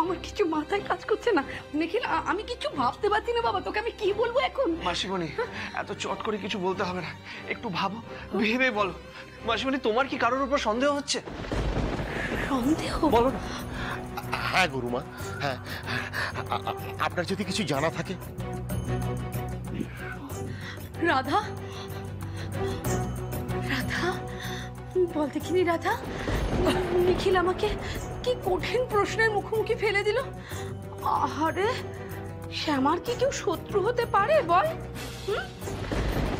আমার কিছু মাথায় কাজ করছে না নিখিল, আমি কিছু ভাবতে পারছি না বাবা, তোকে আমি কি বলবো এখন? মাসিমণি এত চট করে কিছু বলতে হবে না, একটু ভাবো, ভেবে বলো। মাসিমণি তোমার কি কারোর উপর সন্দেহ হচ্ছে? সন্দেহ? বলো না। হ্যাঁ গুরুমা, হ্যাঁ, আপনার যদি কিছু জানা থাকে। রাধা, রাধা বল দেখিনি রাধা, নিখিল আমাকে কি কঠিন প্রশ্নের মুখোমুখি ফেলে দিল। আরে শ্যামার কি কেউ শত্রু হতে পারে বল?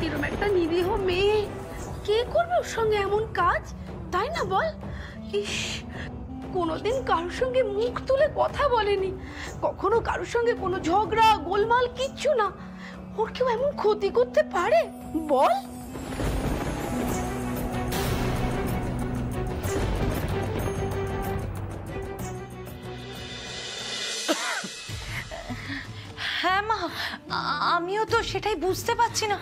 এরকম একটা নিরীহ মেয়ে, কে করবে ওর সঙ্গে এমন কাজ, তাই না বল? ইস, কোনোদিন কারোর সঙ্গে মুখ তুলে কথা বলেনি, কখনো কারোর সঙ্গে কোনো ঝগড়া গোলমাল কিচ্ছু না, ওর কেউ এমন ক্ষতি করতে পারে বল? হ্যাঁ মা, আমিও তো সেটাই বুঝতে পারছি না।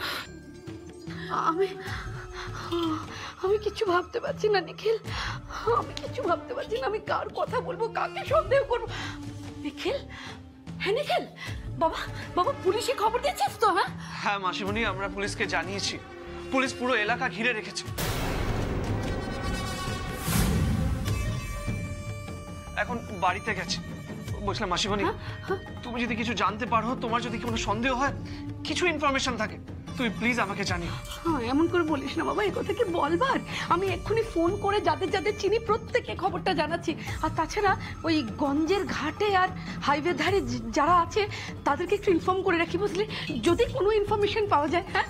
আমি কিছু ভাবতে পারছি না নিখিল, আমি কিছু ভাবতে পারছি না, আমি কার কথা বলবো, কাকে সন্দেহ করবো। নিখিল, হ্যাঁ নিখিল, বাবা বাবা পুলিশে খবর দিয়েছিস তো? হ্যাঁ হ্যাঁ মাসিমণি, আমরা পুলিশকে জানিয়েছি, পুলিশ পুরো এলাকা ঘিরে রেখেছে। এখন বাড়িতে গেছে। বলছিলাম মাসিমণি, তুমি যদি কিছু জানতে পারো, তোমার যদি কোনো সন্দেহ হয়, কিছু ইনফরমেশন থাকে, তুমি প্লিজ আমাকে জানিও। হ্যাঁ এমন করে বলিস না বাবা, এই কথা কি বলবার? আমি এক্ষুনি ফোন করে যাদের যাদের চিনি প্রত্যেককে খবরটা জানাচ্ছি। আর তাছাড়া ওই গঞ্জের ঘাটে আর হাইওয়ে ধারে যারা আছে তাদেরকে একটু ইনফর্ম করে রাখি, বুঝলি, যদি কোনো ইনফরমেশন পাওয়া যায়। হ্যাঁ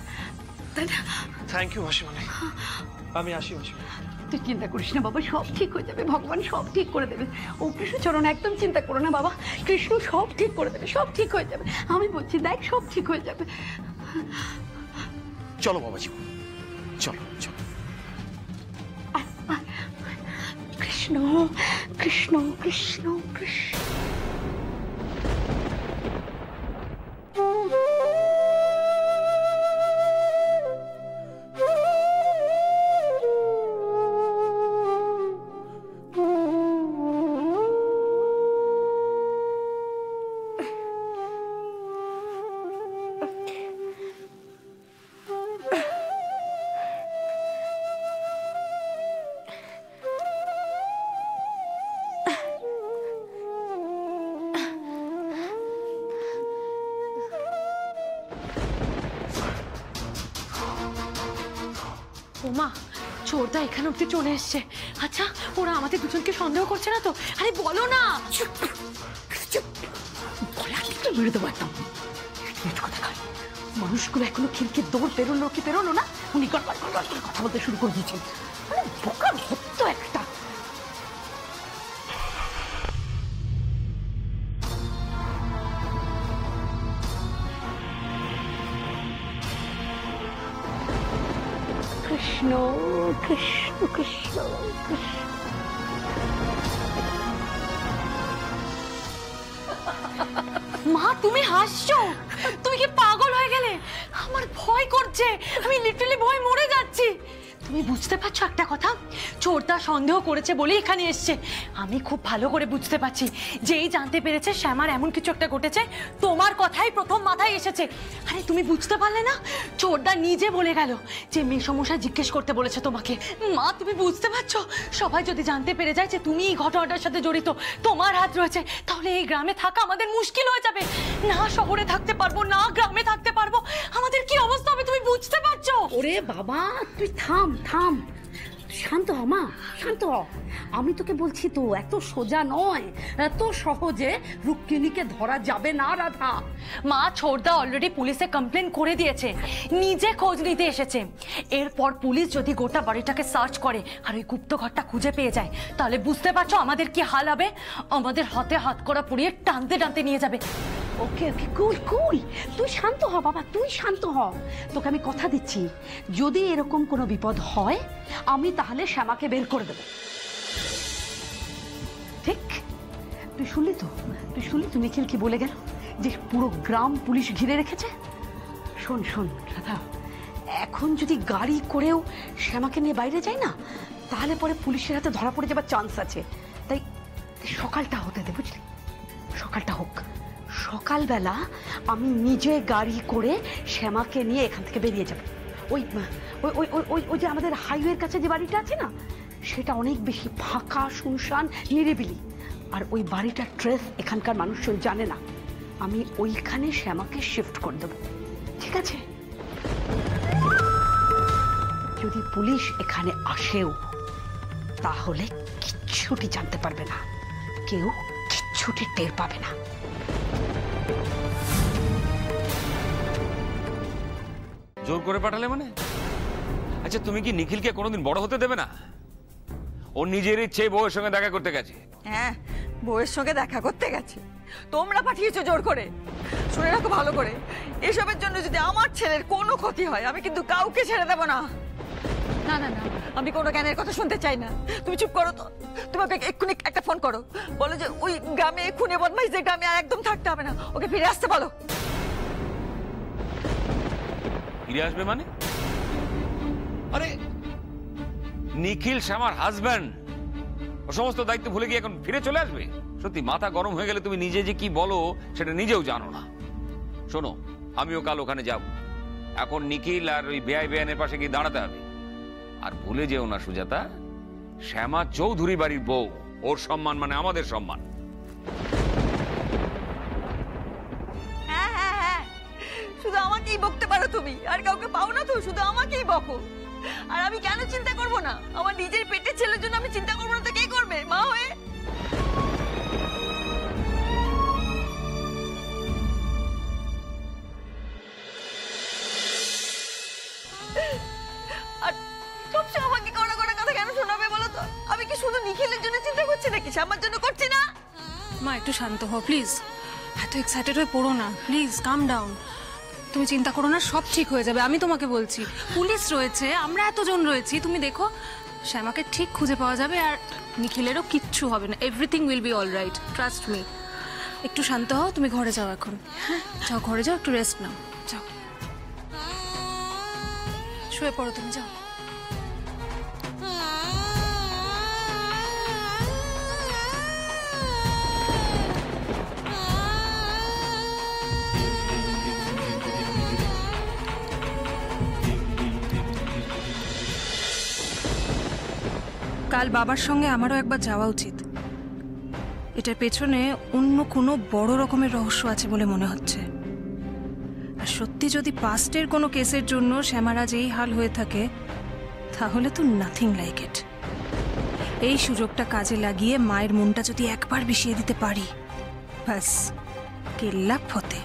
থ্যাংক ইউ মাসিমণি, আমি আসি মাসিমণি। তুই চিন্তা করিস না বাবা, সব ঠিক হয়ে যাবে, ভগবান সব ঠিক করে দেবে। ও কৃষ্ণচরণ একদম চিন্তা করো না বাবা, কৃষ্ণ সব ঠিক করে দেবে, সব ঠিক হয়ে যাবে, আমি বলছি দেখ সব ঠিক হয়ে যাবে। চলো বাবাজি, চলো চলো। কৃষ্ণ কৃষ্ণ কৃষ্ণ কৃষ্ণ। ওমা, চোরদা এখানে অব্দি চলে এসছে। আচ্ছা, ওরা আমাদের দুজনকে সন্দেহ করছে না তো? আরে বলো না। মেরে দেবো একদম। মানুষগুলো এখনো খিড়কির দৌড় পেরোলো কি পেরোলো না, উনি গড়বড় গড়বড় করে কথা বলতে শুরু করে দিয়েছেন। বোকা ভক্ত একটা। কৃষ্ণ কৃষ্ণ কৃষ্ণ কৃষ্ণ। মা তুমি হাসছো, তুমি কি পাগল হয়ে গেলে? আমার ভয় করছে, আমি লিটারালি ভয় মরে যাচ্ছি। তুমি বুঝতে পারছো একটা কথা, চোরদা সন্দেহ করেছে বলে এখানে এসছে। আমি খুব ভালো করে বুঝতে পারছি, যেই জানতে পেরেছে শ্যামার এমন কিছু একটা ঘটেছে, তোমার কথাই প্রথম মাথায় এসেছে। আরে তুমি বুঝতে পারলে না, চোরদা নিজে বলে গেল যে মেসমশাই জিজ্ঞেস করতে বলেছে তোমাকে। মা তুমি বুঝতে পারছো, সবাই যদি জানতে পেরে যায় যে তুমি এই ঘটনাটার সাথে জড়িত, তোমার হাত রয়েছে, তাহলে এই গ্রামে থাকা আমাদের মুশকিল হয়ে যাবে। না শহরে থাকতে পারবো, না গ্রামে থাকতে পারবো, আমাদের কি অবস্থা হবে তুমি বুঝতে পারছো? ওরে বাবা তুই থাম থাম, শান্ত হ মা, শান্ত হ। আমি তোকে বলছি তো, এত সোজা নয়, এত সহজে রুক্মিণীকে ধরা যাবে না রাধা। মা, ছোটদা অলরেডি পুলিশে কমপ্লেন করে দিয়েছে, নিজে খোঁজ নিতে এসেছে। এরপর পুলিশ যদি গোটা বাড়িটাকে সার্চ করে আর ওই গুপ্ত ঘরটা খুঁজে পেয়ে যায়, তাহলে বুঝতে পারছো আমাদের কি হাল হবে। আমাদের হাতে হাত করা পরিয়ে টানতে টানতে নিয়ে যাবে। ওকে ওকে কুল কুল, তুই শান্ত হ বাবা, তুই শান্ত হ। তোকে আমি কথা দিচ্ছি, যদি এরকম কোনো বিপদ হয় আমি তাহলে শ্যামাকে বের করে দেব। ঠিক? তুই শুনলি তো, তুই শুনলি তো নিখিল কি বলে গেল, যে পুরো গ্রাম পুলিশ ঘিরে রেখেছে। শোন শোন রাধা, এখন যদি গাড়ি করেও শ্যামাকে নিয়ে বাইরে যাই না, তাহলে পরে পুলিশের হাতে ধরা পড়ে যাবার চান্স আছে। তাই সকালটা হতে দে, বুঝলি? সকালটা হোক। সকালবেলা আমি নিজে গাড়ি করে শ্যামাকে নিয়ে এখান থেকে বেরিয়ে যাব। ওই ওই ওই ওই ওই যে আমাদের হাইওয়ের কাছে যে বাড়িটা আছে না, সেটা অনেক বেশি ফাঁকা, শুনশান, নিরিবিলি। আর ওই বাড়িটার ট্রেস এখানকার মানুষজন জানে না। আমি ওইখানে শ্যামাকে শিফট করে দেবো, ঠিক আছে? যদি পুলিশ এখানে আসেও তাহলে কিচ্ছুটি জানতে পারবে না, কেউ কিচ্ছুটি টের পাবে না। জোর করে পাঠালে মানে? আচ্ছা, তুমি কি নিখিলকে কোনোদিন বড় হতে দেবে না? ও নিজের ইচ্ছে বউয়ের সঙ্গে দেখা করতে গেছে। হ্যাঁ, বউয়ের সঙ্গে দেখা করতে গেছে। তোমরা পাঠিয়েছো জোর করে। শুনে রাখো ভালো করে, এসবের জন্য যদি আমার ছেলের কোনো ক্ষতি হয় আমি কিন্তু কাউকে ছেড়ে দেবো না। না না না, আমি কোনো জ্ঞানের কথা শুনতে চাই না। তুমি চুপ করো তো। তোমাকে এক্ষুনি একটা ফোন করো, বলো যে ওই গ্রামে খুনে বদমাইশ যে গ্রামে আর একদম থাকতে হবে না, ওকে ফিরে আসতে বলো। ফিরে আসবে মানে? আরে নিখিল শ্যামার হাজব্যান্ড, ও সমস্ত দায়িত্ব ভুলে গিয়ে এখন ফিরে চলে আসবে? সত্যি মাথা গরম হয়ে গেলে তুমি নিজে যে কি বলো সেটা নিজেও জানো না। শোনো, আমিও কাল ওখানে যাব। এখন নিখিল আর ওই বেআই বেআইনের পাশে গিয়ে দাঁড়াতে হবে। আর ভুলে যেও না সুজাতা, শ্যামা চৌধুরী বাড়ির বউ, ওর সম্মান মানে আমাদের সম্মান। হ্যাঁ হ্যাঁ হ্যাঁ, শুধু আমাকেই বকতে পারো তুমি, আর কাউকে পাও না তো, শুধু আমাকেই বকো। আর আমি কেন চিন্তা করব না? আমার নিজের পেটের ছেলের জন্য আমি চিন্তা করবো না তো কে করবে মা হয়ে? আর সবসময় আমাকে কোনো কোনো কথা কেন শোনাবে বলো তো? আমি কি শুধু নিখিলের জন্য চিন্তা করছি নাকি আমার জন্য করছি না? মা একটু শান্ত হও প্লিজ, এত এক্সাইটেড হয়ে পড়ো না, প্লিজ কাম ডাউন। তুমি চিন্তা করো না, সব ঠিক হয়ে যাবে, আমি তোমাকে বলছি। পুলিশ রয়েছে, আমরা এতজন রয়েছি, তুমি দেখো শ্যামাকে ঠিক খুঁজে পাওয়া যাবে। আর নিখিলেরও কিচ্ছু হবে না, everything will be all right, trust me. একটু শান্ত হও, তুমি ঘরে যাও এখন। হ্যাঁ যাও, ঘরে যাও, একটু রেস্ট নাও, যাও শুয়ে পড়ো, তুমি যাও। কাল বাবার সঙ্গে আমারও একবার যাওয়া উচিত। এটার পেছনে অন্য কোনো বড় রকমের রহস্য আছে বলে মনে হচ্ছে। আর সত্যি যদি পাস্টের কোনো কেসের জন্য শ্যামারাজ এই হাল হয়ে থাকে, তাহলে তো নাথিং লাইক ইট। এই সুযোগটা কাজে লাগিয়ে মায়ের মনটা যদি একবার বিষিয়ে দিতে পারি, ব্যাস কেল্লা ফতে।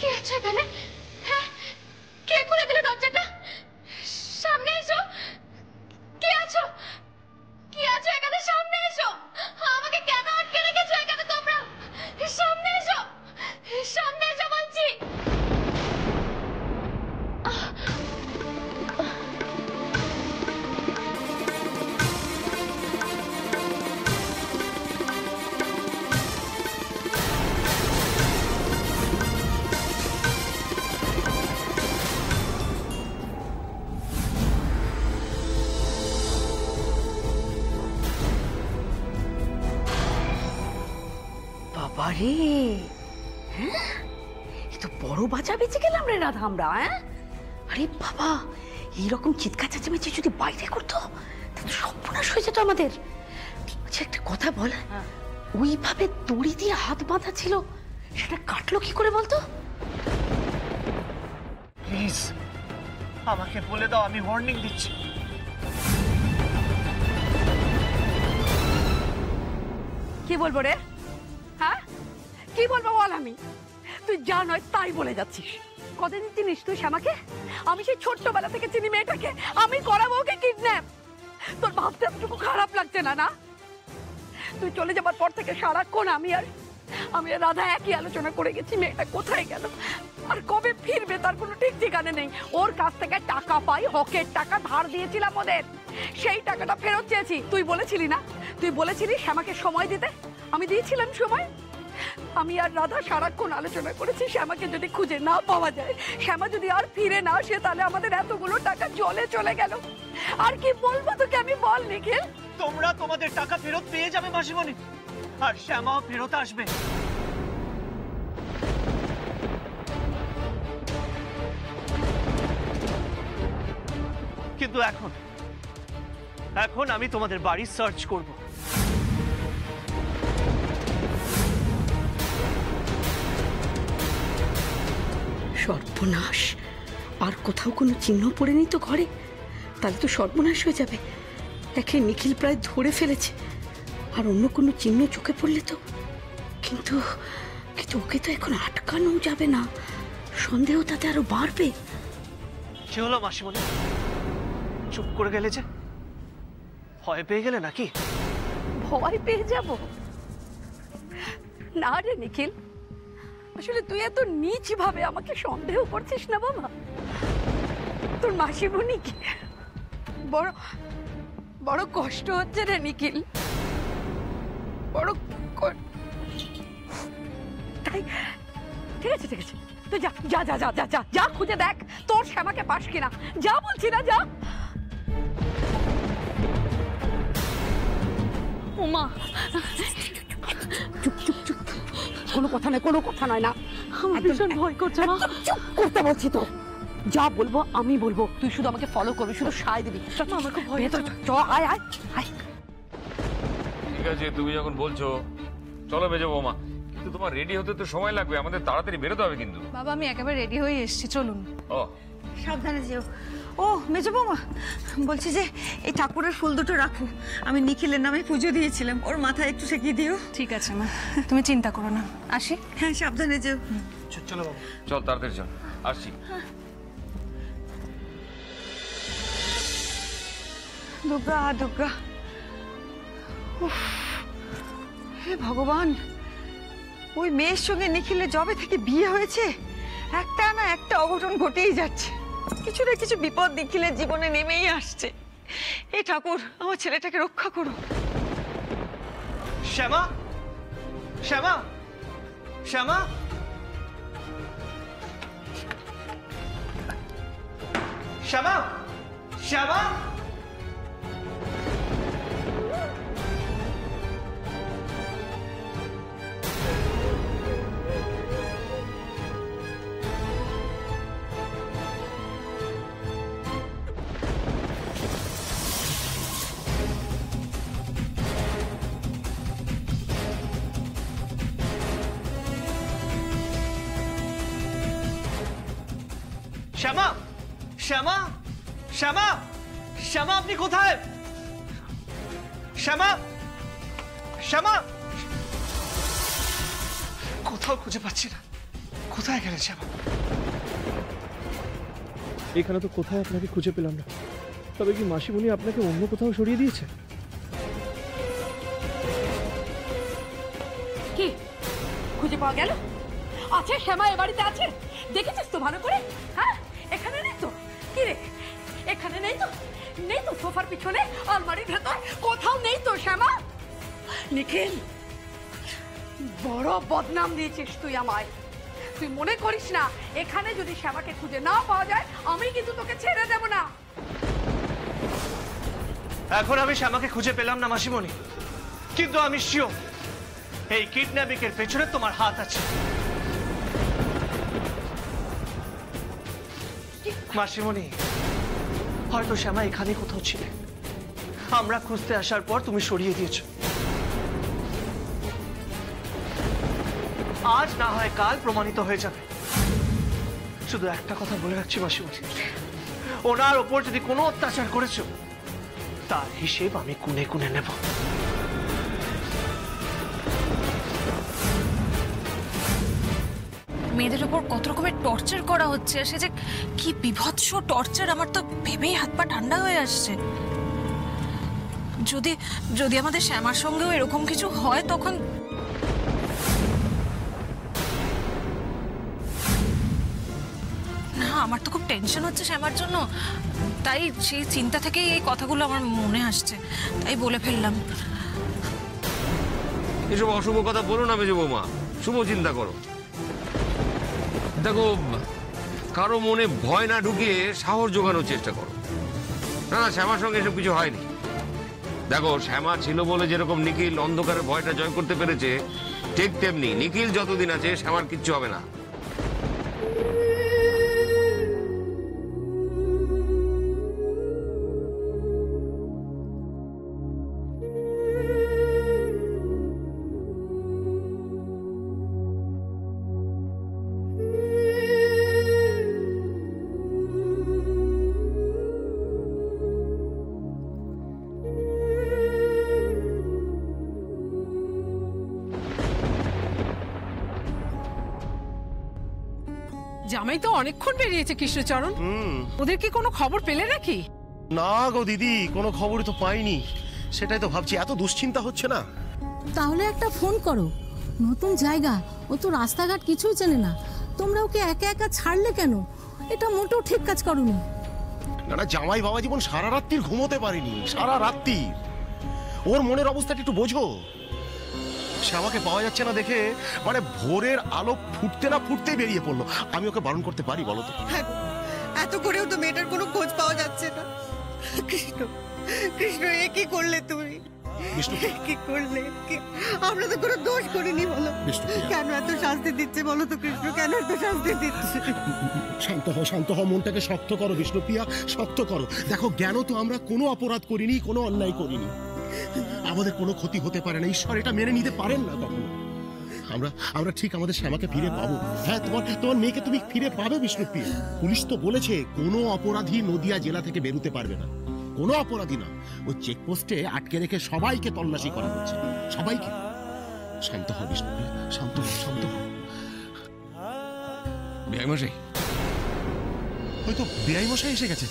কি আছে এখানে? হ্যাঁ, কে খুলে দিল দরজাটা? আরে হ্যাঁ, এ তো বড় বাঁচা বেঁচে গেলাম রে রাধা আমরা। হ্যাঁ, আরে বাবা, এইরকম চিৎকার চেঁচামেচি যদি বাইরে করতো তাহলে সর্বনাশ হয়ে যেত আমাদের। আচ্ছা একটা কথা বল, ওইভাবে দড়ি দিয়ে হাত বাঁধা ছিল, সেটা কাটলো কি করে বলতো? প্লিজ আমাকে বলে দাও, আমি ওয়ার্নিং দিচ্ছি। কি বলবো রে? হ্যাঁ, কি বলবো বল? আমি তুই যা নয় তাই বলে যাচ্ছিস। কতদিন চিনিস তুই শ্যামাকে? আমি সেই ছোট্টবেলা থেকে চিনি মেয়েটাকে, আমি করাবো ওকে কিডন্যাপ। তোর ভাবতে এতটুকু খারাপ লাগছে না? না, তুই চলে যাবার পর থেকে সারাক্ষণ আমি আর রাধা একই আলোচনা করে গেছি, মেয়েটা কোথায় গেল আর কবে ফিরবে তার কোনো ঠিক ঠিকানা নেই। ওর কাছ থেকে টাকা পাই, হকের টাকা ধার দিয়েছিলাম ওদের, সেই টাকাটা ফেরত চেয়েছি। তুই বলেছিলি না, তুই বলেছিলি শ্যামাকে সময় দিতে, আমি দিয়েছিলাম সময়। আমি আর রাধা সারাক্ষণ আলোচনা করেছি, শ্যামাকে যদি খুঁজে না পাওয়া যায়, শ্যামা যদি আর ফিরে না আসে, তাহলে আমাদের এতগুলো টাকা জলে চলে গেল। আর কি বলবো তোকে আমি, বল নিখিল? তোমরা তোমাদের টাকা ফেরত পেয়ে যাবে মাসিমণি, আর শ্যামাও ফেরত আসবে। কিন্তু এখন আমি তোমাদের বাড়ি সার্চ করব। সর্বনাশ, আর কোথাও কোনো চিহ্ন পড়েনি তো ঘরে? তাহলে তো সর্বনাশ হয়ে যাবে। একে নিখিল প্রায় ধরে ফেলেছে, আর অন্য কোনো চিহ্ন চোখে পড়লে তো। কিন্তু ওকে তো এখন আটকানো যাবে না, সন্দেহ তাতে আরো বাড়বে। কি হলো মাসিমণি, চুপ করে গেলে যে? ভয় পেয়ে গেলে নাকি? ভয় পেয়ে যাব না রে নিখিল, আসলে তুই এত নীচ ভাবে আমাকে সন্দেহ করছিস না বাবা। তোর মাসিমণি কি বড় কষ্ট হচ্ছে রে নিখিল, বড় তাই। ঠিক আছে তুই যা যা যা যা যা যা যা খুঁজে দেখ তোর শ্যামাকে পাস কিনা, যা বলছি না, যা। ওমা, চুপ চুপ চুপ, কোনো কথা নয় না। আমার ভীষণ ভয় করছে মা। চুপ করতে বলছি তো, যা বলবো আমি বলবো, তুই শুধু আমাকে ফলো করবি, শুধু সায় দিবি। আমার খুব ভয় হচ্ছে। আয় আয় আয়। ঠিক আছে, তুমি যখন বলছো চলো বেজো বৌমা, কিন্তু তোমার রেডি হতে তো সময় লাগবে, আমাদের তাড়াতাড়ি বেরোতে হবে কিন্তু। বাবা আমি একেবারে রেডি হয়ে এসেছি, চলুন। ও সাবধানে যেও। ও মেজো বৌমা, বলছি যে এই ঠাকুরের ফুল দুটো রাখো, আমি নিখিলের নামে পুজো দিয়েছিলাম, ওর মাথায় একটু সেঁকিয়ে দিও। ঠিক আছে মা, তুমি চিন্তা করো না, আসি। হ্যাঁ সাবধানে যেও। চলো বাবা, চল তাড়াতাড়ি চল, আসছি। দুর্গা দুর্গা, উফ, হে ভগবান, ওই মেয়ের সঙ্গে নিখিলের জবে থেকে বিয়ে হয়েছে, একটা না একটা অঘটন ঘটেই যাচ্ছে, কিছু না কিছু বিপদ নিখিলের জীবনে নেমেই আসছে। এই ঠাকুর আমার ছেলেটাকে রক্ষা করো। শ্যামা শ্যামা শ্যামা শ্যামা শ্যামা, শ্যামা শ্যামা শ্যামা শ্যামা, আপনি কোথায়? শ্যামা শ্যামা, কোথাও খুঁজে পাচ্ছি না, কোথায় গেলেন শ্যামা? এখানে তো কোথায় আপনাকে খুঁজে পেলাম না, তবে কি মাসিমণি আপনাকে অন্য কোথাও সরিয়ে দিয়েছে? কি খুঁজে পাওয়া গেল? আছে শ্যামা এ বাড়িতে আছে? দেখেছিস তো ভালো করে? হ্যাঁ, এখানে নেই তো? কি রে, এখানে নেই তো? নেই তো সোফার পিছনে, আলমারির ভেতর কোথাও নেই তো শ্যামা? নিখিল, বড় বদনাম দিয়েছিস তুই আমায়। তুই মনে করিস না এখানে যদি শ্যামাকে খুঁজে না পাওয়া যায় আমি কিন্তু তোকে ছেড়ে দেব না। এখন আমি শ্যামাকে খুঁজে পেলাম না মাসিমণি, কিন্তু আমি শিওর এই কিডন্যাপিং এর পেছনে তোমার হাত আছে। মাসিমণি, হয়তো শ্যামা এখানে কোথাও ছিল, আমরা খুঁজতে আসার পর তুমি সরিয়ে দিয়েছো। আজ না হয় কাল প্রমাণিত হয়ে যাবে। শুধু একটা কথা বলে রাখছি মাসিমণি, ওনার ওপর যদি কোনো অত্যাচার করেছো তার হিসেব আমি কুনে কুনে নেব। মেয়েদের উপর কত রকমের টর্চার করা হচ্ছে, সে যে কি বিভৎস টর্চার, আমার তো ভেবেই হাত পা ঠান্ডা হয়ে আসছে। যদি যদি আমাদের শ্যামার সঙ্গেও এরকম কিছু হয় তখন না, আমার তো খুব টেনশন হচ্ছে শ্যামার জন্য, তাই সেই চিন্তা থেকেই এই কথাগুলো আমার মনে আসছে, তাই বলে ফেললাম। এসব অশুভ কথা বলো না মেজো বৌমা, শুভ চিন্তা করো। দেখো, কারো মনে ভয় না ঢুকিয়ে সাহস জোগানোর চেষ্টা করো। না না, শ্যামার সঙ্গে এসব কিছু হয়নি। দেখো, শ্যামা ছিল বলে যেরকম নিখিল অন্ধকারের ভয়টা জয় করতে পেরেছে, ঠিক তেমনি নিখিল যতদিন আছে শ্যামার কিচ্ছু হবে না। জামাই তো অনেকক্ষণ বেরিয়েছে কৃষ্ণচরণ, ওদের কি কোনো খবর পেলে নাকি? না গো দিদি, কোনো খবরই তো পাইনি। সেটাই তো ভাবছি, এত দুশ্চিন্তা হচ্ছে না। তাহলে একটা ফোন করো, নতুন জায়গা, ও তো রাস্তাঘাট কিছুই চেনে না, তোমরা ওকে একা একা ছাড়লে কেন? এটা মোটেও ঠিক কাজ করোনি। না না, জামাই বাবা জীবন সারা রাত্রির ঘুমোতে পারিনি, সারা রাত্রি। ওর মনের অবস্থাটা একটু বোঝো। শ্যামাকে পাওয়া যাচ্ছে না দেখে মানে ভোরের আলো ফুটতে না ফুটতেই বেরিয়ে পড়লো। আমি ওকে বারণ করতে পারি বলো তো? হ্যাঁ, এত করেও তো মেয়েটার কোনো খোঁজ পাওয়া যাচ্ছে না। কৃষ্ণ, কৃষ্ণ, এ কি করলে তুমি? কি করলে? আমরা তো কোনো দোষ করিনি, বলো। কেন এত শাস্তি দিচ্ছে বলো তো কৃষ্ণ, কেন এত শাস্তি দিচ্ছে? শান্ত হও, শান্ত হও, মনটাকে শক্ত করো বিষ্ণুপ্রিয়া, শক্ত করো। দেখো, জ্ঞান তো আমরা কোনো অপরাধ করিনি, কোনো অন্যায় করিনি, আমাদের কোনো ক্ষতি হতে পারে না। ঈশ্বর এটা মেনে নিতে পারেন না কখনো। আমরা ঠিক আমাদের শ্যামাকে ফিরে পাবো। হ্যাঁ, তোমার মেয়েকে তুমি ফিরে পাবে বিষ্ণুপ্রিয়া। পুলিশ তো বলেছে কোনো অপরাধী নদিয়া জেলা থেকে বেরোতে পারবে না, কোনো অপরাধী না। ওই চেকপোস্টে আটকে রেখে সবাইকে তল্লাশি করা হচ্ছে, সবাইকে। শান্ত হও বিষ্ণুপ্রিয়া, শান্ত হও, শান্ত হও। বেআই মশাই, হয়তো বেআই মশাই এসে গেছে।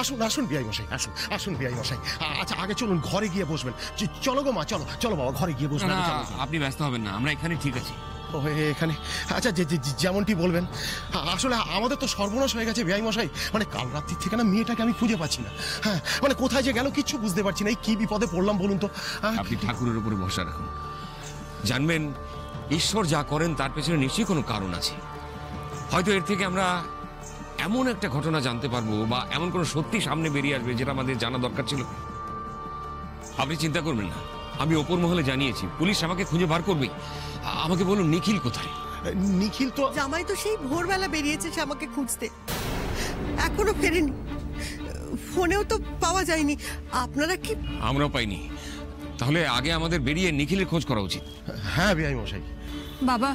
আসুন আসুন বেআই মশাই, আসুন আসুন বেআই মশাই। আচ্ছা, আগে চলুন ঘরে গিয়ে বসবেন। চলো গো মা, চলো চলো বাবা, ঘরে গিয়ে বসবেন। আপনি ব্যস্ত হবেন না, আমরা এখানে ঠিক আছি। ও এখানে? আচ্ছা, যেমনটি বলবেন। আসলে আমাদের তো সর্বনাশ হয়ে গেছে বেআই মশাই। মানে কাল রাত্রি থেকে না মেয়েটাকে আমি খুঁজে পাচ্ছি না। হ্যাঁ, মানে কোথায় যে গেল কিচ্ছু বুঝতে পারছি না। এই কি বিপদে পড়লাম বলুন তো। আপনি ঠাকুরের উপরে ভরসা রাখুন, জানবেন ঈশ্বর যা করেন তার পেছনে নিশ্চয়ই কোনো কারণ আছে। হয়তো এর থেকে আমরা এমন একটা ঘটনা জানতে পারবো, বা এমন কোনো সত্যি সামনে বেরিয়ে আসবে যেটা আমাদের জানা দরকার ছিল। আপনি চিন্তা করবেন না, আমি ওপর মহলে জানিয়েছি, পুলিশ আমাকে খুঁজে বার করবেই। আমাকে বলুন, নিখিল কোথায়? নিখিল তো জামাই তো সেই ভোরবেলা বেরিয়েছে শ্যামাকে খুঁজতে, এখনো ফেরেনি। ফোনেও তো পাওয়া যায়নি। আপনারা কি? আমরাও পাইনি। তাহলে আগে আমাদের বেরিয়ে নিখিলের খোঁজ করা উচিত। হ্যাঁ বেআই মশাই। বাবা,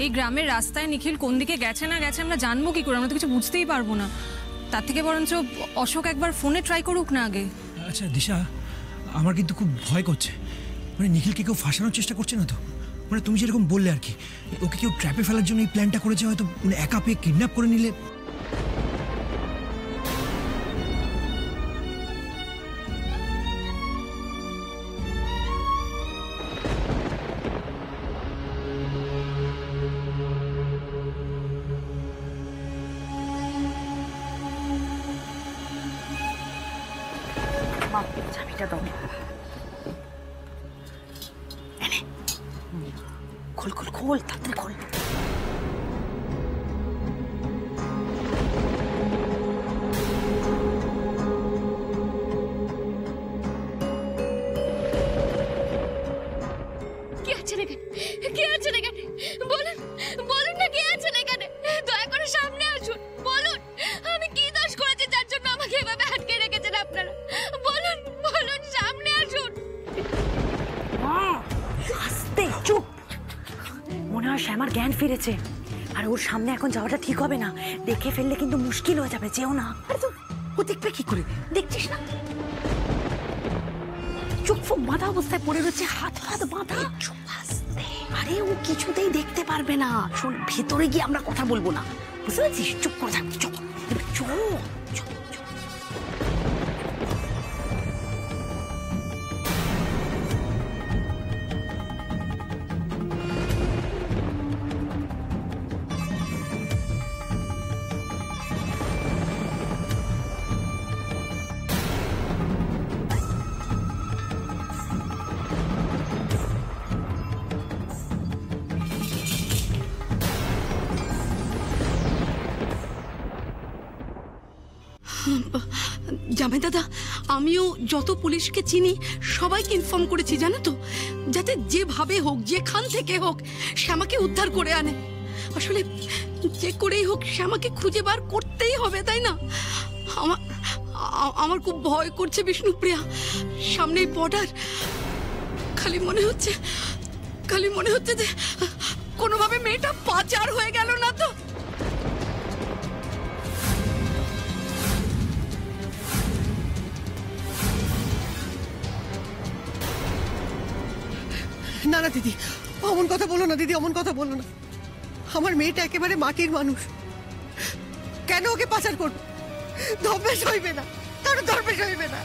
এই গ্রামের রাস্তায় নিখিল কোন দিকে গেছে না গেছে আমরা জানবো কি করে? আমরা তো কিছু বুঝতেই পারবো না। তার থেকে বরঞ্চ অশোক একবার ফোনে ট্রাই করুক না আগে। আচ্ছা দিশা, আমার কিন্তু খুব ভয় করছে। মানে নিখিলকে কেউ ফাঁসানোর চেষ্টা করছে না তো? মানে তুমি যেরকম বললে আর কি, ওকে কেউ ট্র্যাপে ফেলার জন্য এই প্ল্যানটা করেছে, হয়তো মানে একা পেয়ে কিডন্যাপ করে নিলে। চাবিটা দাও। খোল খোল খোল, তাড়াতাড়ি খোল। জ্ঞান ফিরেছে, আর ওর সামনে এখন যাওয়াটা ঠিক হবে না। দেখে ফেললে কিন্তু মুশকিল হয়ে যাবে, যেও না। আরে তো ও দেখবে কি করে? দেখছিস না চোখ ফোক বাঁধা অবস্থায় পড়ে রয়েছে, হাত হাত বাঁধা। আরে ও কিছুতেই দেখতে পারবে না। শোন, ভেতরে গিয়ে আমরা কথা বলবো না, বুঝতে পারছিস? চুপ করে থাকবি। চুপ এবার চুপ। জামাই দাদা, আমিও যত পুলিশকে চিনি সবাইকে ইনফর্ম করেছি, জানো তো, যাতে যেভাবে হোক, যেখান থেকে হোক শ্যামাকে উদ্ধার করে আনে। আসলে যে করেই হোক শ্যামাকে খুঁজে বার করতেই হবে, তাই না? আমার খুব ভয় করছে বিষ্ণুপ্রিয়া। সামনেই বর্ডার, খালি মনে হচ্ছে যে কোনোভাবে মেয়েটা পাচার হয়ে গেল না তো। না না দিদি, অমন কথা বলো না দিদি, অমন কথা বলো না। আমার মেয়েটা একেবারে মাটির মানুষ, কেন ওকে পাচার করবো? ধর্মে সইবে না, কারো ধর্মে সইবে না।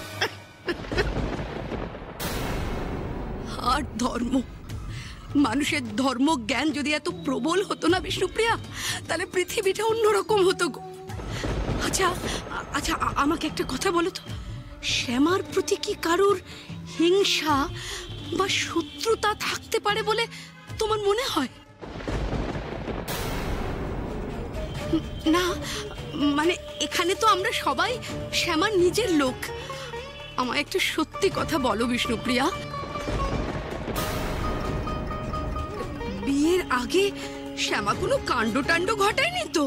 আর ধর্ম, মানুষের ধর্ম জ্ঞান যদি এত প্রবল হতো না বিষ্ণুপ্রিয়া, তাহলে পৃথিবীটা অন্যরকম হতো গো। আচ্ছা আচ্ছা, আমাকে একটা কথা বলো তো, শ্যামার প্রতি কি কারোর হিংসা বা শত্রুতা থাকতে পারে বলে তোমার মনে হয়? না মানে এখানে তো আমরা সবাই শ্যামার নিজের লোক। আমায় একটু সত্যি কথা বলো বিষ্ণুপ্রিয়া, বিয়ের আগে শ্যামা কোনো কাণ্ড টাণ্ড ঘটায়নি তো?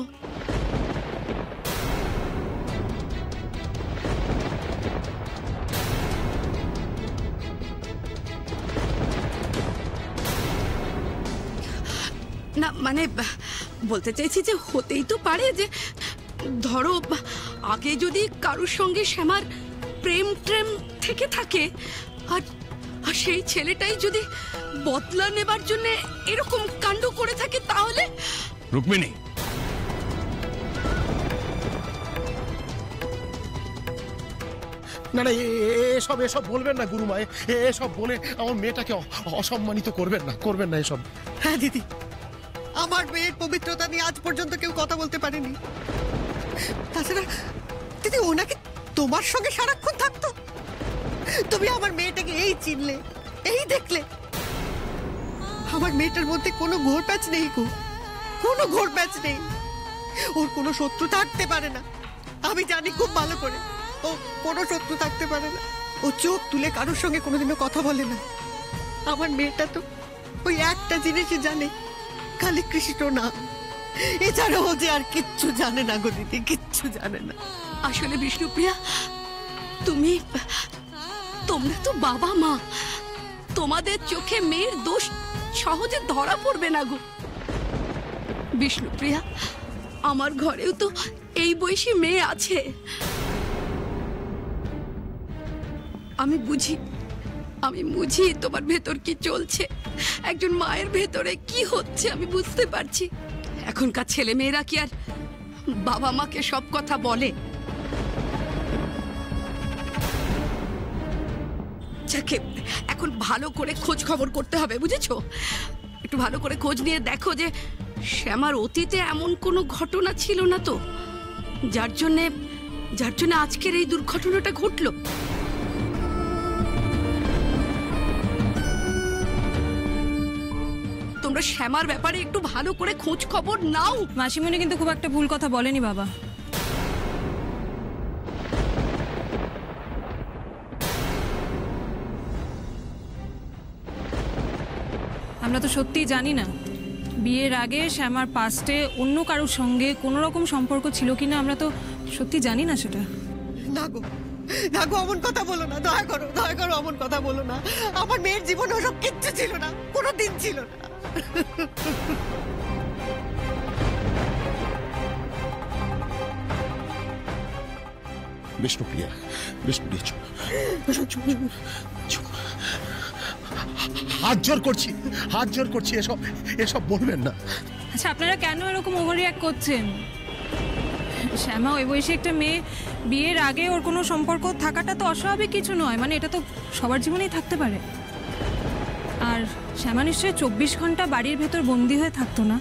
না মানে বলতে চাইছি যে হতেই তো পারে যে ধরো আগে যদি কারোর সঙ্গে শ্যামার প্রেম ট্রেম থেকে থাকে, আর সেই ছেলেটাই যদি বদলা নেবার জন্য এরকম কাণ্ড করে থাকে, তাহলে? রুক্মিণী, না না, এসব এসব বলবেন না গুরুমায়। এসব বলে আমার মেয়েটাকে অসম্মানিত করবেন না এসব। হ্যাঁ দিদি, আমার মেয়ের পবিত্রতা নিয়ে আজ পর্যন্ত কেউ কথা বলতে পারেনি। তাছাড়া দিদি, ওনাকে তোমার সঙ্গে সারাক্ষণ থাকতো, তুমি আমার মেয়েটাকে এই চিনলে, এই দেখলে। আমার মেয়েটার মধ্যে কোনো ঘোর প্যাচ নেই গো, কোনো ঘোর প্যাচ নেই। ওর কোনো শত্রু থাকতে পারে না, আমি জানি খুব ভালো করে। ও কোনো শত্রু থাকতে পারে না। ও চোখ তুলে কারোর সঙ্গে কোনোদিনও কথা বলে না। আমার মেয়েটা তো ওই একটা জিনিসই জানে, খালি কৃষ্ণ না, এছাড়াও যে আর কিচ্ছু জানে না গো দিদি, কিচ্ছু জানে না। আসলে বিষ্ণুপ্রিয়া, তোমরা তো বাবা মা, তোমাদের চোখে মেয়ের দোষ সহজে ধরা পড়বে না গো। বিষ্ণুপ্রিয়া, আমার ঘরেও তো এই বয়সী মেয়ে আছে। আমি বুঝি তোমার ভেতর কি চলছে, একজন মায়ের ভেতরে কি হচ্ছে আমি বুঝতে পারছি। এখনকার ছেলে মেয়েরা কি আর বাবা মাকে সব কথা বলে? যাকে এখন ভালো করে খোঁজ খবর করতে হবে, বুঝেছো? একটু ভালো করে খোঁজ নিয়ে দেখো যে শ্যামার অতীতে এমন কোনো ঘটনা ছিল না তো, যার জন্যে আজকের এই দুর্ঘটনাটা ঘটলো। তোমরা শ্যামার ব্যাপারে একটু ভালো করে খোঁজ খবর নাও। মাসিমণি কিন্তু খুব একটা ভুল কথা বলেনি বাবা। আমরা তো সত্যিই জানি না বিয়ের আগে শ্যামার পাস্টে অন্য কারোর সঙ্গে কোনো রকম সম্পর্ক ছিল কিনা, আমরা তো সত্যি জানি না সেটা। না গো, না গো, অমন কথা বলো না, দয়া করো অমন কথা বলো না। আমার মেয়ের জীবনে ওসব কিচ্ছু ছিল না, কোনো দিন ছিল না। বিষ্ণুপ্রিয়া, বিষ্ণুপ্রিয়া চুপ, চুপ, চুপ। হাত জোর করছি, হাত জোর করছি, এসব এসব বলবেন না। আচ্ছা আপনারা কেন এরকম ওভার রিঅ্যাক্ট করছেন? শ্যামা ওই বয়সী একটা মেয়ে, বিয়ের আগে ওর কোনো সম্পর্ক থাকাটা তো অস্বাভাবিক কিছু নয়, মানে এটা তো সবার জীবনেই থাকতে পারে। আর শ্যামা নিশ্চয়ই 24 ঘন্টা বাড়ির ভেতর বন্দি হয়ে থাকতো না।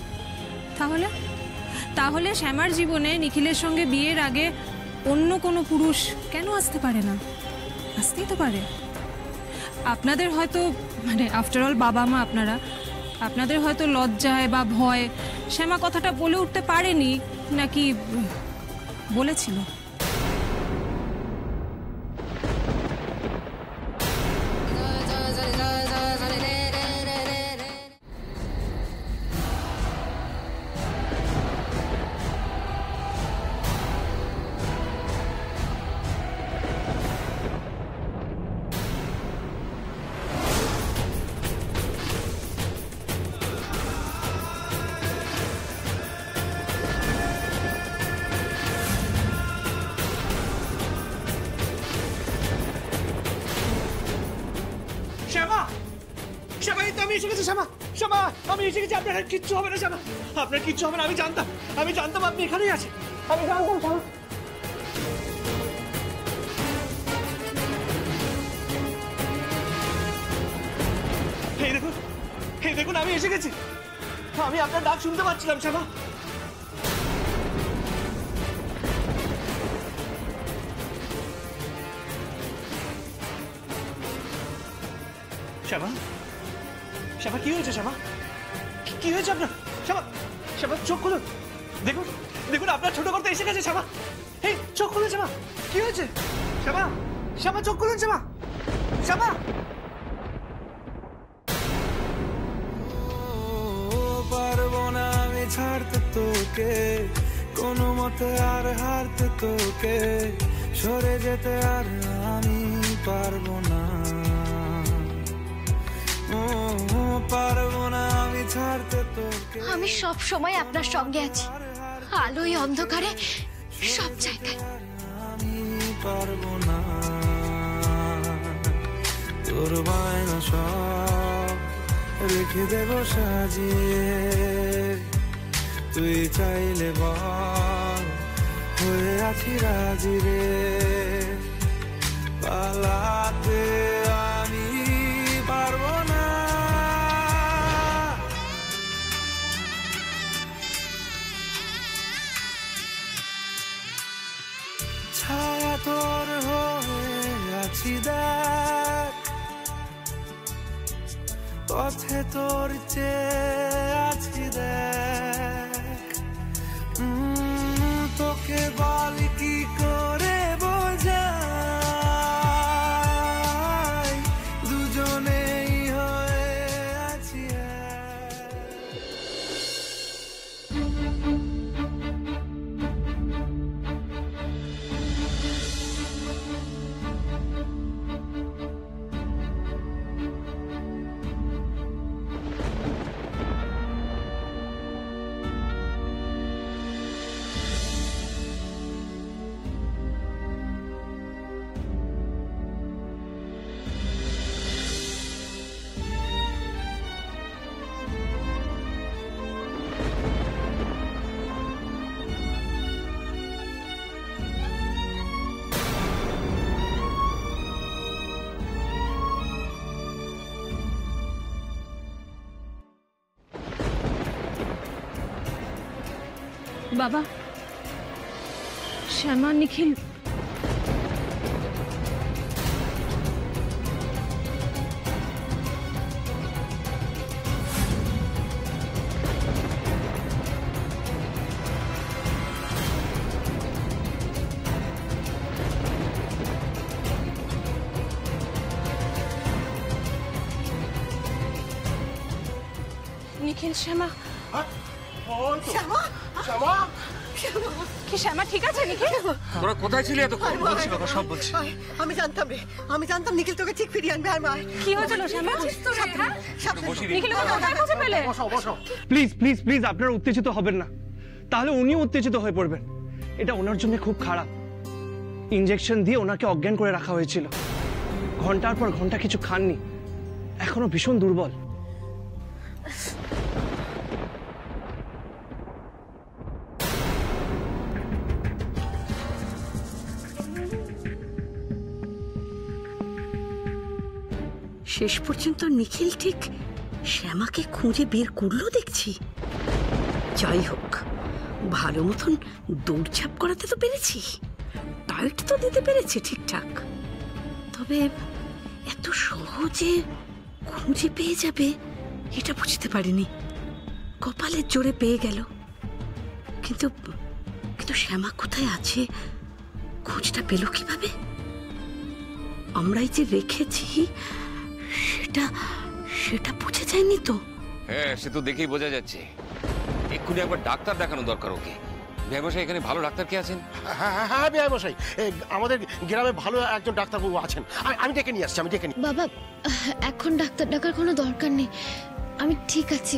তাহলে শ্যামার জীবনে নিখিলের সঙ্গে বিয়ের আগে অন্য কোনো পুরুষ কেন আসতে পারে না? আসতেই তো পারে। আপনাদের হয়তো, মানে আফটার অল বাবা মা আপনাদের হয়তো লজ্জায় বা ভয় শ্যামা কথাটা বলে উঠতে পারেনি, নাকি বলেছিল? শ্যামা, শ্যামা, এই তো আমি এসে গেছি। শ্যামা, শ্যামা, আমি এসে গেছি। আপনার কিচ্ছু হবে না শ্যামা, আপনার কিচ্ছু হবে না। আমি জানতাম আপনি এখানেই আছেন। আমি জানতাম শ্যামা। এই দেখুন আমি এসে গেছি। আমি আপনার ডাক শুনতে পাচ্ছিলাম শ্যামা। শ্যামা, শ্যামা, কি হয়েছে শ্যামা? কি হয়েছে আপনার? শ্যামা, শ্যামা, চোখ খুলুন। দেখুন আপনার ছোট করতে এসে গেছে শ্যামা। এই চোখ খুলুন শ্যামা, কি হয়েছে? শ্যামা, শ্যামা, চোখ খুলুন শ্যামা। শ্যামা, পারবো না আমি ছাড়তে তোকে, কোনো মতে আর হারতে তোকে, সরে যেতে আর আমি পারবো না। পারবো না আমি ছাড়তে তোকে। আমি সব সময় আপনার সঙ্গে আছি, আলোয় অন্ধকারে সব জায়গায়। আমি পারবো না, তোর বায়না সব রেখে দেব সাজিয়ে, তুই চাইলে বল হয়ে আছি রাজি রে, পালাতে আমি পারবো না। ছায়া তোর হয়ে আছি দেখ, পথে তোর চেয়ে আছি দেখ, তোকে বল কি করে বোঝাই, দুজনেই হয়ে আছি এক। বাবা, শ্যামা, নিখিল, নিখিল, শ্যামা। শ্যামা, শ্যামা, কি শ্যামা ঠিক আছে? নিখিল, তোরা কোথায় ছিলি এতক্ষণ? বলছি বাবা, সব বলছি। আমি জানতাম রে, আমি জানতাম নিখিল তোকে ঠিক ফিরিয়ে আনবে। আর মায় কি হয়েছিল শ্যামা? নিখিল কোথায় খুঁজে পেলে? প্লিজ প্লিজ প্লিজ, আপনারা উত্তেজিত হবেন না, তাহলে উনিও উত্তেজিত হয়ে পড়বেন। এটা ওনার জন্য খুব খারাপ। ইনজেকশন দিয়ে ওনাকে অজ্ঞান করে রাখা হয়েছিল। ঘন্টার পর ঘন্টা কিছু খাননি, এখনো ভীষণ দুর্বল। শেষ পর্যন্ত নিখিল ঠিক শ্যামাকে খুঁজে বের করলো দেখছি। যাই হোক, ভালো মতন দৌড়ঝাঁপ করাতে তো পেরেছি, টাইট তো দিতে পেরেছি ঠিকঠাক। তবে এত সহজে খুঁজে পেয়ে যাবে এটা বুঝতে পারিনি। কপালের জোরে পেয়ে গেল। কিন্তু কিন্তু শ্যামা কোথায় আছে খোঁজটা পেল কিভাবে? আমরাই যে রেখেছি সেটা সেটা বুঝে যায়নি তো? হ্যাঁ, সে তো দেখেই বোঝা যাচ্ছে। এক্ষুনি একবার ডাক্তার দেখানো দরকার ওকে। ব্যবসায়ী এখানে ভালো ডাক্তার কে আছেন? হ্যাঁ হ্যাঁ হ্যাঁ ব্যবসায়ী, আমাদের গ্রামে ভালো একজন ডাক্তারবাবু আছেন। আমি ডেকে নিয়ে আসছি, আমি ডেকে নিই। বাবা, এখন ডাক্তার ডাকার কোনো দরকার নেই, আমি ঠিক আছি।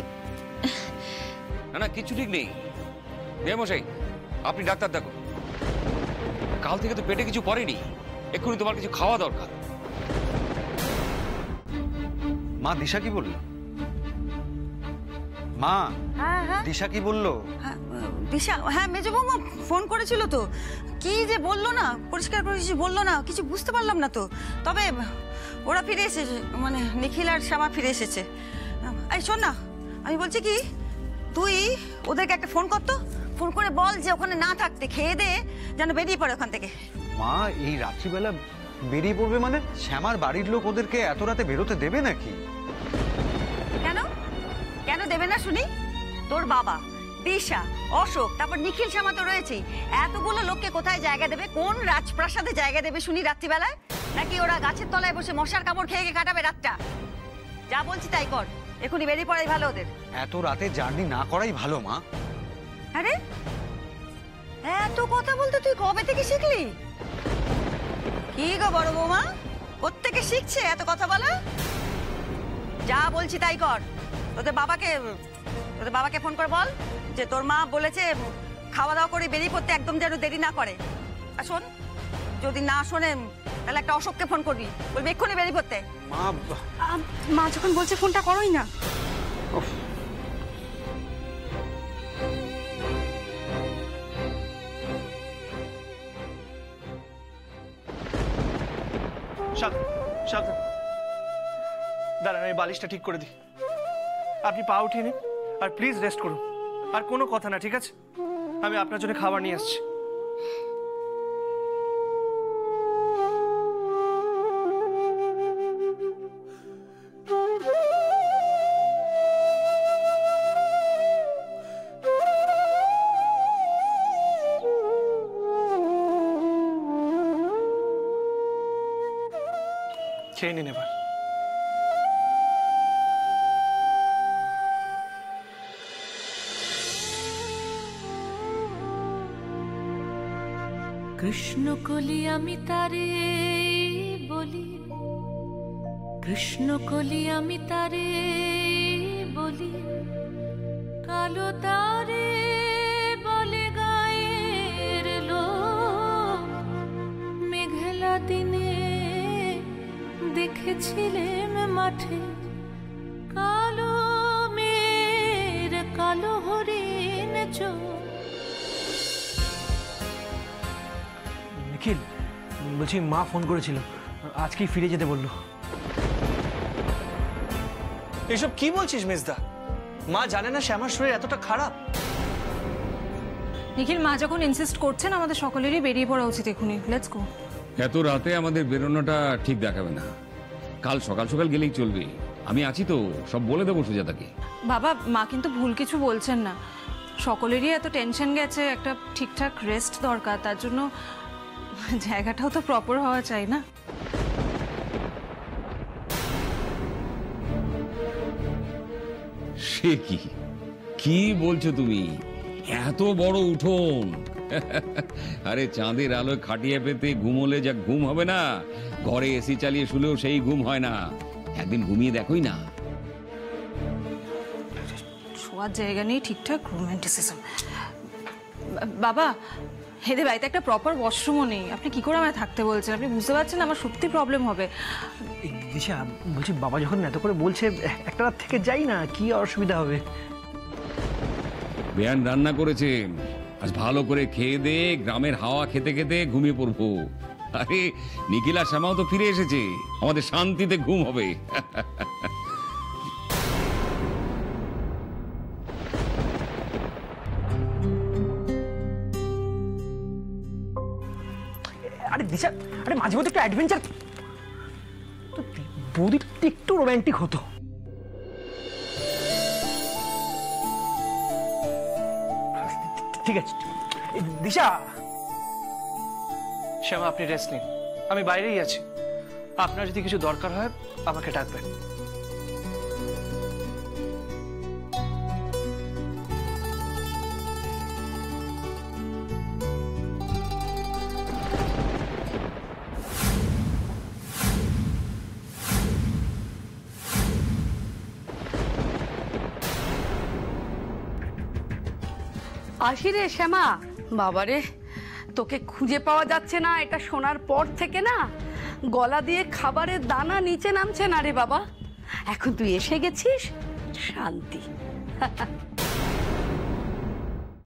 না না, কিছু ঠিক নেই। ব্যবসায়ী, আপনি ডাক্তার দেখো। কাল থেকে তো পেটে কিছু পড়েনি, এক্ষুনি তোমার কিছু খাওয়া দরকার। মা, দিশা কি বলল? মা, দিশা কি বললো? দিশা, হ্যাঁ মেজো বৌমা ফোন করেছিল তো। কি যে বললো না, পরিষ্কার করে কিছু বললো না, কিছু বুঝতে পারলাম না তো। তবে ওরা ফিরে এসেছে, মানে নিখিল আর শ্যামা ফিরে এসেছে। এই শোন না, আমি বলছি কি, তুই ওদেরকে একটা ফোন করতো, ফোন করে বল যে ওখানে না থাকতে, খেয়ে দে যেন বেরিয়ে পড়ে ওখান থেকে। মা, এই রাত্রিবেলা বেরিয়ে পড়বে মানে? শ্যামার বাড়ির লোক ওদেরকে এত রাতে বেরোতে দেবে নাকি? কেন কেন দেবে না শুনি? তোর বাবা, দিশা, অশোক, তারপর নিখিল শ্যামা তো রয়েছেই। এতগুলো লোককে কোথায় জায়গা দেবে? কোন রাজপ্রাসাদে জায়গা দেবে শুনি রাত্রিবেলায়? নাকি ওরা গাছের তলায় বসে মশার কামড় খেয়ে কাটাবে রাতটা? যা বলছি তাই কর, এখনই বেরিয়ে পড়াই ভালো ওদের। এত রাতে জার্নি না করাই ভালো মা। আরে এত কথা বলতে তুই কবে থেকে শিখলি? কি গো বড় বৌমা, কোত্থেকে শিখছে এত কথা বলা? যা বলছি তাই কর। তোদের বাবাকে ফোন করে বল যে তোর মা বলেছে খাওয়া দাওয়া করে বেরিয়ে পড়তে, একদম যেন দেরি না করে। আর শোন, যদি না শোনে তাহলে একটা অশোককে ফোন করবি, বলবি এক্ষুনি বেরিয়ে পড়তে। মা যখন বলছে ফোনটা করোই না। দাঁড়ান, এই বালিশটা ঠিক করে দিই। আপনি পা উঠিয়ে নিন আর প্লিজ রেস্ট করুন। আর কোনো কথা না, ঠিক আছে? আমি আপনার জন্য খাবার নিয়ে আসছি। খেয়ে নিন এবার। কৃষ্ণ কলি আমি তারে বলি, কৃষ্ণ কলি আমি তারে বলি, কালো তারে বলে গায়ের লোক। মেঘলা দিনে দেখেছিলেন মাঠে, কালো মের কালো হরিণ চোখ। নিখিল, বলছি মা ফোন করেছিল, আজকেই ফিরে যেতে বললো। এসব কি বলছিস মেজদা? মা জানে না শ্যামার শরীর এতটা খারাপ? নিখিল, মা যখন ইনসিস্ট করছেন আমাদের সকলেরই বেরিয়ে পড়া উচিত এখনই। Let's go. এত রাতে আমাদের বেরোনোটা ঠিক দেখাবে না। কাল সকাল সকাল গেলেই চলবে। আমি আছি তো, সব বলে দেবো সুজাতাকে। বাবা, মা কিন্তু ভুল কিছু বলছেন না। সকলেরই এত টেনশন গেছে, একটা ঠিকঠাক রেস্ট দরকার, তার জন্য জায়গাটাও তো প্রপার হওয়া চাই না? সে কি বলছো তুমি? এত বড় উঠোন! আরে চাঁদের আলোয় খাটিয়ে পেতে ঘুমোলে যা ঘুম হবে না, ঘরে এসি চালিয়ে শুলেও সেই ঘুম হয় না। একদিন ঘুমিয়ে দেখোই না। শোয়ার জায়গা নেই ঠিকঠাক, রোম্যান্টিসিজম। বাবা, এদের বাড়িতে একটা প্রপার ওয়াশরুমও নেই, আপনি কি করে আমায় থাকতে বলছেন? আপনি বুঝতে পারছেন আমার সত্যি প্রবলেম হবে। দিশা বলছি, বাবা যখন এত করে বলছে একটা রাত থেকে যাই না, কি অসুবিধা হবে? বেয়ান রান্না করেছে, আজ ভালো করে খেয়ে দে, গ্রামের হাওয়া খেতে খেতে ঘুমিয়ে পড়বো। আরে নিখিল আর শ্যামাও তো ফিরে এসেছে, আমাদের শান্তিতে ঘুম হবে। আরে দিশা, আরে মাঝে মধ্যে একটু অ্যাডভেঞ্চার, বৌদি একটু রোম্যান্টিক হতো। ঠিক আছে দিশা। শ্যামা আপনি রেস্ট নিন, আমি বাইরেই আছি। আপনার যদি কিছু দরকার হয় আমাকে ডাকবেন। আসি রে শ্যামা। বাবারে, তোকে খুঁজে পাওয়া যাচ্ছে না এটা শোনার পর থেকে না গলা দিয়ে খাবারের দানা নিচে নামছে না রে বাবা। এখন তুই এসে গেছিস, শান্তি।